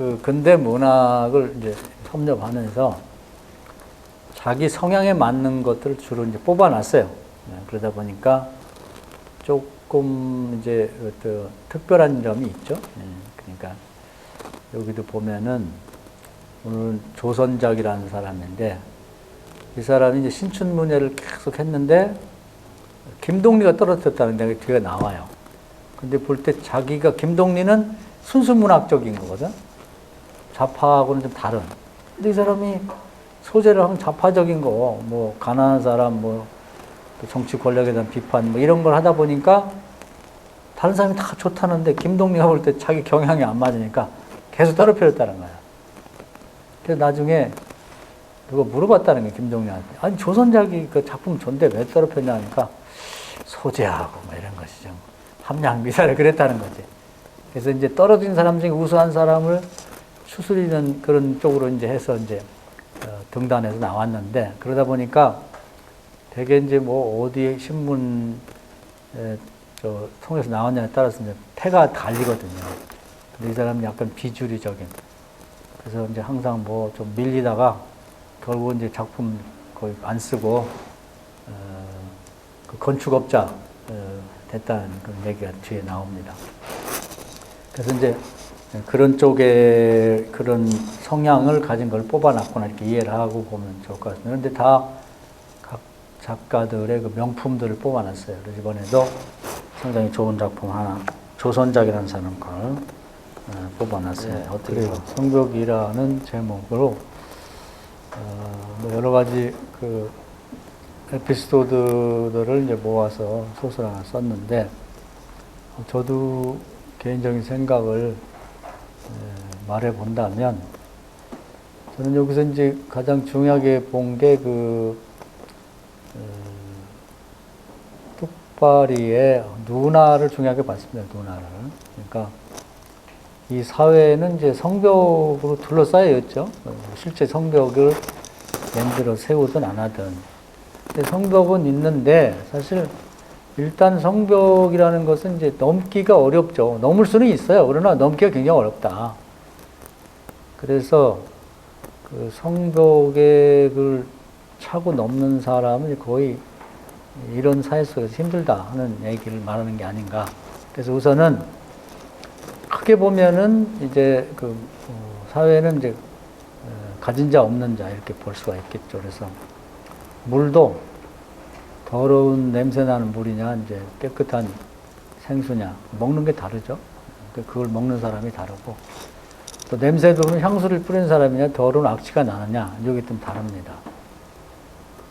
그 근대 문학을 이제 섭렵하면서 자기 성향에 맞는 것들을 주로 이제 뽑아놨어요. 그러다 보니까 조금 이제 특별한 점이 있죠. 그러니까 여기도 보면은 오늘 조선작이라는 사람인데 이 사람이 이제 신춘문예를 계속 했는데 김동리가 떨어졌다는 게 뒤에 나와요. 근데 볼 때 자기가 김동리는 순수문학적인 거거든. 좌파하고는 좀 다른. 근데 이 사람이 소재를 하면 좌파적인 거, 뭐 가난한 사람, 뭐 정치 권력에 대한 비판, 뭐 이런 걸 하다 보니까 다른 사람이 다 좋다는데 김동리가 볼 때 자기 경향이 안 맞으니까 계속 떨어뜨렸다는 거야. 그래서 나중에 누가 물어봤다는 거야, 김동리한테. 아니, 조선작이 그 작품 좋은데 왜 떨어뜨렸냐 하니까 소재하고 뭐 이런 것이죠. 함량 미사를 그랬다는 거지. 그래서 이제 떨어진 사람 중에 우수한 사람을 추스리는 그런 쪽으로 이제 해서 이제 등단해서 나왔는데 그러다 보니까 되게 이제 뭐 어디 신문 통해서 나왔냐에 따라서 이제 태가 갈리거든요. 근데 이 사람은 약간 비주류적인. 그래서 이제 항상 뭐 좀 밀리다가 결국 이제 작품 거의 안 쓰고 그 건축업자 됐다는 그런 얘기가 뒤에 나옵니다. 그래서 이제 그런 쪽에 그런 성향을 가진 걸 뽑아놨구나 이렇게 이해를 하고 보면 좋을 것 같습니다. 그런데 다 각 작가들의 그 명품들을 뽑아놨어요. 그래서 이번에도 상당히 좋은 작품 하나, 조선작이라는 사람 걸 뽑아놨어요. 네, 어떻게 성벽이라는 제목으로 뭐 여러 가지 그 에피소드들을 이제 모아서 소설 하나 썼는데 저도 개인적인 생각을 말해 본다면 저는 여기서 이제 가장 중요하게 본 게 그 뚝바리의 누나를 중요하게 봤습니다. 누나를. 그러니까 이 사회는 이제 성벽으로 둘러싸여 있죠. 실제 성벽을 만들어 세우든 안 하든. 근데 성벽은 있는데 사실 일단 성벽이라는 것은 이제 넘기가 어렵죠. 넘을 수는 있어요. 그러나 넘기가 굉장히 어렵다. 그래서 그 성벽을 차고 넘는 사람은 거의 이런 사회 속에서 힘들다 하는 얘기를 말하는 게 아닌가. 그래서 우선은 크게 보면은 이제 그 사회는 이제 가진 자 없는 자 이렇게 볼 수가 있겠죠. 그래서 물도 더러운 냄새 나는 물이냐, 이제 깨끗한 생수냐, 먹는 게 다르죠. 그걸 먹는 사람이 다르고, 또 냄새도 그러면 향수를 뿌리는 사람이냐, 더러운 악취가 나느냐, 이게 좀 다릅니다.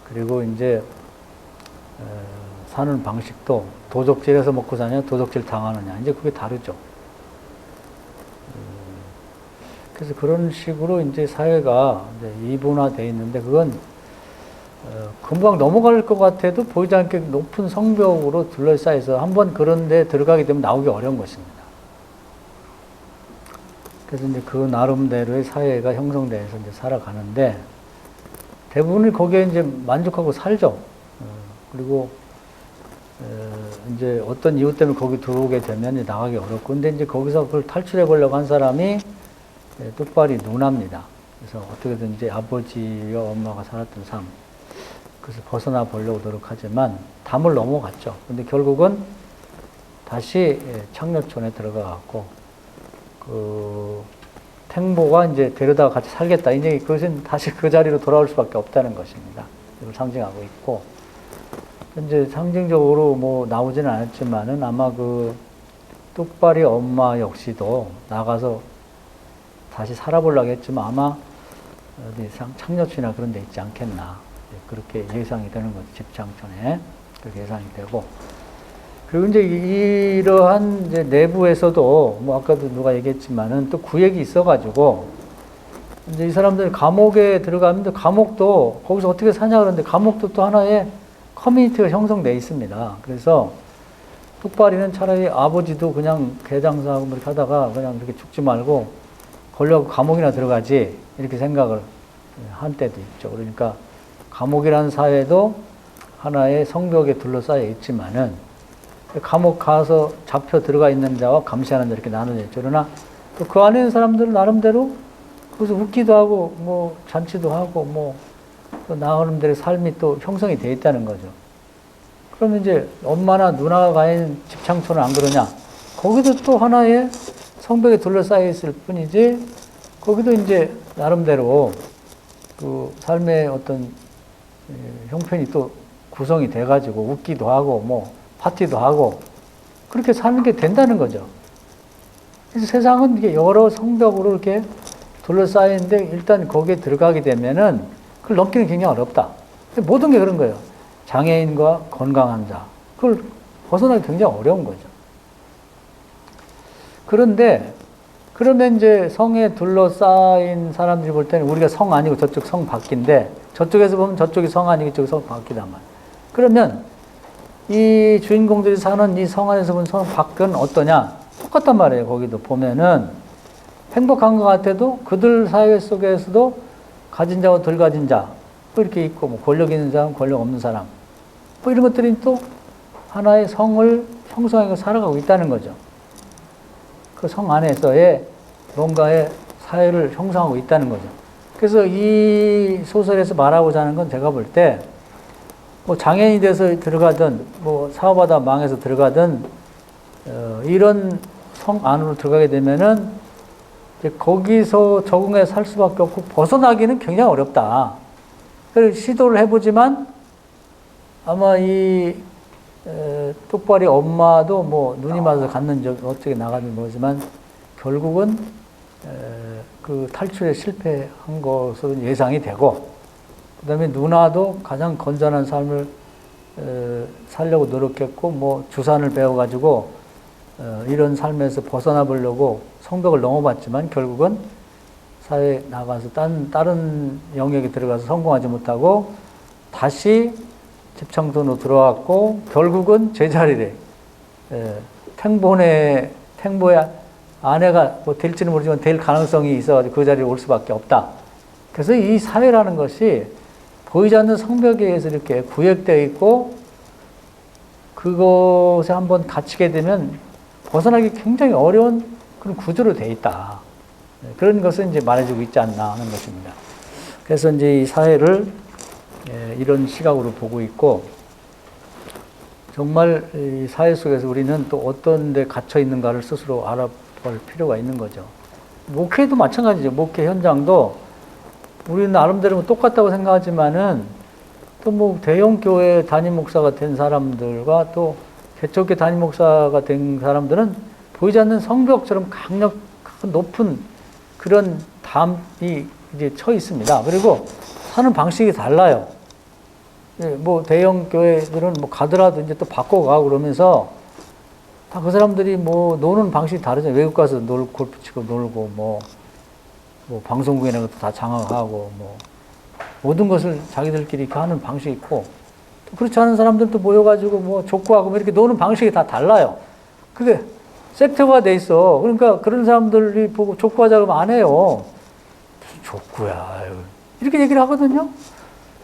그리고 이제, 사는 방식도 도적질해서 먹고 사냐, 도적질 당하느냐, 이제 그게 다르죠. 그래서 그런 식으로 이제 사회가 이제 이분화되어 있는데, 그건 금방 넘어갈 것 같아도 보이지 않게 높은 성벽으로 둘러싸여서 한번 그런 데 들어가게 되면 나오기 어려운 것입니다. 그래서 이제 그 나름대로의 사회가 형성돼서 이제 살아가는데 대부분이 거기에 이제 만족하고 살죠. 그리고 이제 어떤 이유 때문에 거기 들어오게 되면 나가기 어렵고, 근데 이제 거기서 그걸 탈출해 보려고 한 사람이 뚝바리 누나입니다. 그래서 어떻게든 이제 아버지와 엄마가 살았던 삶, 그래서 벗어나 보려고 노력하지만 담을 넘어갔죠. 근데 결국은 다시 창녀촌에 들어가갖고 그 탱보가 이제 데려다가 같이 살겠다. 이제 그것은 다시 그 자리로 돌아올 수밖에 없다는 것입니다. 이걸 상징하고 있고, 이제 상징적으로 뭐 나오지는 않았지만은 아마 그 뚝바리 엄마 역시도 나가서 다시 살아보려고 했지만 아마 어디 창녀촌이나 그런 데 있지 않겠나. 그렇게 예상이 되는 거죠. 집창촌에. 그렇게 예상이 되고. 그리고 이제 이러한 이제 내부에서도 뭐 아까도 누가 얘기했지만은 또 구획이 있어가지고 이제 이 사람들이 감옥에 들어가면 감옥도 거기서 어떻게 사냐 그러는데 감옥도 또 하나의 커뮤니티가 형성되어 있습니다. 그래서 뚝바리는 차라리 아버지도 그냥 개장사하고 이렇게 하다가 그냥 이렇게 죽지 말고 걸려고 감옥이나 들어가지 이렇게 생각을 한 때도 있죠. 그러니까 감옥이라는 사회도 하나의 성벽에 둘러싸여 있지만은 감옥 가서 잡혀 들어가 있는 자와 감시하는 자 이렇게 나눠져 있죠. 그러나 또 그 안에 있는 사람들은 나름대로 거기서 웃기도 하고 뭐 잔치도 하고 뭐 또 나름대로 삶이 또 형성이 돼 있다는 거죠. 그러면 이제 엄마나 누나가 가 있는 집창촌은 안 그러냐? 거기도 또 하나의 성벽에 둘러싸여 있을 뿐이지 거기도 이제 나름대로 그 삶의 어떤 형편이 또 구성이 돼가지고 웃기도 하고 뭐 파티도 하고 그렇게 사는 게 된다는 거죠. 그래서 세상은 이게 여러 성벽으로 이렇게 둘러싸이는데 일단 거기에 들어가게 되면은 그걸 넘기는 굉장히 어렵다. 모든 게 그런 거예요. 장애인과 건강한 자. 그걸 벗어나기 굉장히 어려운 거죠. 그런데 그러면 이제 성에 둘러싸인 사람들이 볼 때는 우리가 성 아니고 저쪽 성 밖인데 저쪽에서 보면 저쪽이 성 아니고 이쪽이 성 밖이단 말이에요. 그러면 이 주인공들이 사는 이 성 안에서 본 성 밖은 어떠냐? 똑같단 말이에요. 거기도 보면은 행복한 것 같아도 그들 사회 속에서도 가진 자와 덜 가진 자, 또 이렇게 있고, 뭐 권력 있는 사람, 권력 없는 사람, 뭐 이런 것들이 또 하나의 성을 형성하고 살아가고 있다는 거죠. 그 성 안에서의 뭔가의 사회를 형성하고 있다는 거죠. 그래서 이 소설에서 말하고자 하는 건 제가 볼 때, 뭐 장애인이 돼서 들어가든, 뭐 사업하다 망해서 들어가든, 이런 성 안으로 들어가게 되면은 이제 거기서 적응해 살 수밖에 없고 벗어나기는 굉장히 어렵다. 그래서 시도를 해보지만 아마 이 똑바리 엄마도 뭐 눈이 맞아서 갔는지 어떻게 나가는지 모르지만 결국은 그 탈출에 실패한 것으로 예상이 되고 그 다음에 누나도 가장 건전한 삶을 살려고 노력했고 뭐 주산을 배워가지고 이런 삶에서 벗어나 보려고 성벽을 넘어봤지만 결국은 사회에 나가서 다른 영역에 들어가서 성공하지 못하고 다시 집창촌으로 들어왔고 결국은 제자리에 탱보의 아내가 뭐 될지는 모르지만 될 가능성이 있어가지고 그 자리에 올 수밖에 없다. 그래서 이 사회라는 것이 보이지 않는 성벽에 의해서 이렇게 구획되어 있고 그것에 한번 갇히게 되면 벗어나기 굉장히 어려운 그런 구조로 되어 있다. 그런 것을 이제 말해주고 있지 않나 하는 것입니다. 그래서 이제 이 사회를 이런 시각으로 보고 있고, 정말 이 사회 속에서 우리는 또 어떤 데 갇혀 있는가를 스스로 알아볼 필요가 있는 거죠. 목회도 마찬가지죠. 목회 현장도 우리는 나름대로 똑같다고 생각하지만은 또 뭐 대형 교회 담임 목사가 된 사람들과 또 개척교 담임 목사가 된 사람들은 보이지 않는 성벽처럼 강력한 높은 그런 담이 이제 쳐 있습니다. 그리고 사는 방식이 달라요. 뭐 대형 교회들은 뭐 가더라도 이제 또 바꿔가고 그러면서 다 그 사람들이 뭐 노는 방식이 다르죠. 외국 가서 골프 치고 놀고 뭐 방송국에 나가서 다 장악하고 뭐 모든 것을 자기들끼리 이렇게 하는 방식이 있고 또 그렇지 않은 사람들도 모여가지고 뭐 족구하고 뭐 이렇게 노는 방식이 다 달라요. 그게 섹터가 돼 있어. 그러니까 그런 사람들이 보고 족구하자 그러면 안 해요. 무슨 족구야. 이렇게 얘기를 하거든요.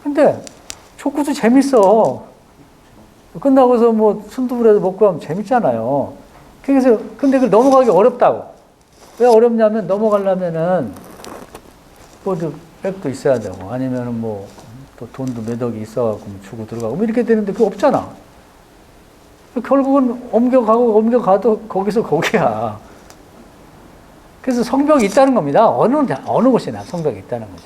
근데 족구도 재밌어. 끝나고서 뭐 순두부라도 먹고 하면 재밌잖아요. 그래서 근데 그걸 넘어가기 어렵다고. 왜 어렵냐면 넘어가려면은 뭐도 백도 있어야 되고 아니면은 뭐 또 돈도 몇 억이 있어갖고 주고 들어가고 뭐 이렇게 되는데 그거 없잖아. 결국은 옮겨가도 거기서 거기야. 그래서 성벽이 있다는 겁니다. 어느 곳이나 성벽이 있다는 거죠.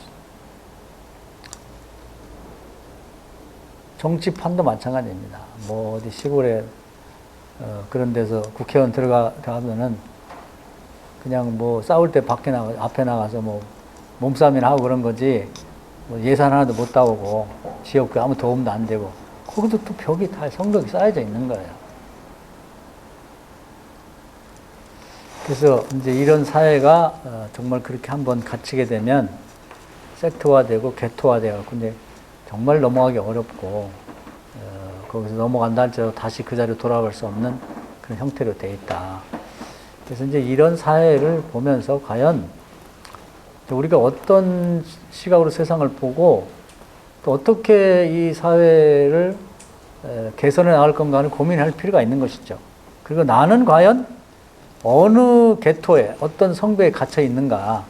정치판도 마찬가지입니다. 뭐 어디 시골에 그런 데서 국회의원 들어가면은 그냥 뭐 싸울 때 앞에 나가서 뭐 몸싸움이나 하고 그런 거지 뭐 예산 하나도 못 따오고 지역구 아무 도움도 안 되고 거기도 또 벽이 다 성벽이 쌓여져 있는 거예요. 그래서 이제 이런 사회가 정말 그렇게 한번 갇히게 되면 섹터화되고 개토화되고 근데 정말 넘어가기 어렵고 거기서 넘어간다 할지라도 다시 그 자리로 돌아갈 수 없는 그런 형태로 돼 있다. 그래서 이제 이런 사회를 보면서 과연 우리가 어떤 시각으로 세상을 보고 또 어떻게 이 사회를 개선해 나갈 건가를 고민할 필요가 있는 것이죠. 그리고 나는 과연 어느 계토에 어떤 성배에 갇혀 있는가.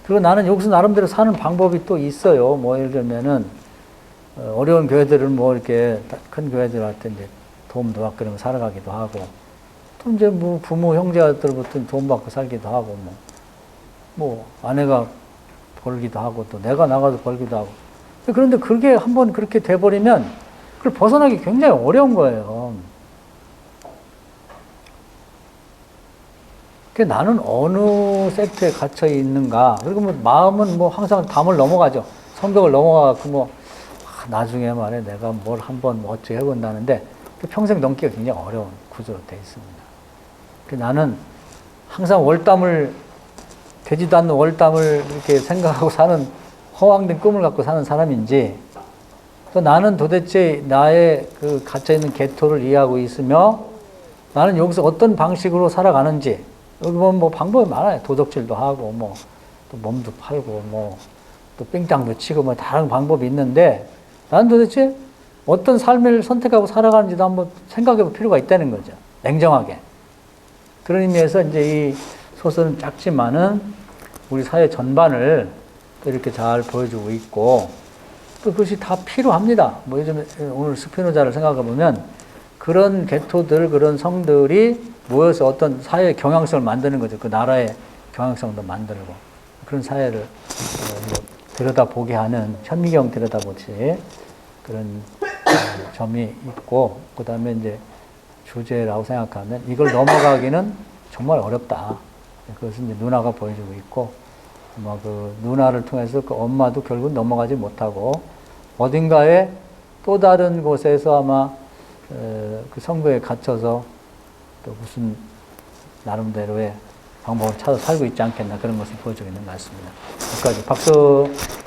그리고 나는 여기서 나름대로 사는 방법이 또 있어요. 뭐 예를 들면은 어려운 교회들은 뭐 이렇게 큰 교회들한테 이제 도움도 받고 그러면 살아가기도 하고, 또 이제 뭐 부모 형제들부터 도움 받고 살기도 하고, 뭐 아내가 벌기도 하고 또 내가 나가서 벌기도 하고. 그런데 그게 한번 그렇게 돼버리면 그걸 벗어나기 굉장히 어려운 거예요. 나는 어느 섹터에 갇혀 있는가. 그리고 뭐 마음은 뭐 항상 담을 넘어가죠. 성벽을 넘어가고 뭐 나중에 말해 내가 뭘 한번 뭐 어찌 해본다는데 평생 넘기가 굉장히 어려운 구조로 되어 있습니다. 나는 항상 되지도 않는 월담을 이렇게 생각하고 사는 허황된 꿈을 갖고 사는 사람인지, 또 나는 도대체 나의 그 갇혀있는 계토를 이해하고 있으며 나는 여기서 어떤 방식으로 살아가는지. 여기 보면 뭐 방법이 많아요. 도적질도 하고, 뭐, 또 몸도 팔고, 뭐, 또 삥땅도 치고, 뭐, 다른 방법이 있는데, 나는 도대체 어떤 삶을 선택하고 살아가는지도 한번 생각해 볼 필요가 있다는 거죠. 냉정하게. 그런 의미에서 이제 이 소설은 작지만은 우리 사회 전반을 또 이렇게 잘 보여주고 있고, 또 그것이 다 필요합니다. 뭐 요즘 오늘 스피노자를 생각해 보면 그런 계토들, 그런 성들이 모여서 어떤 사회의 경향성을 만드는 거죠. 그 나라의 경향성도 만들고. 그런 사회를 뭐 들여다보게 하는, 현미경 들여다보듯이 그런 점이 있고, 그 다음에 이제 주제라고 생각하면 이걸 넘어가기는 정말 어렵다. 그것은 이제 누나가 보여주고 있고, 아마 그 누나를 통해서 그 엄마도 결국 넘어가지 못하고, 어딘가에 또 다른 곳에서 아마 그 성벽에 갇혀서 또 무슨 나름대로의 방법을 찾아 살고 있지 않겠나, 그런 것을 보여주고 있는 것 같습니다. 여기까지 박수.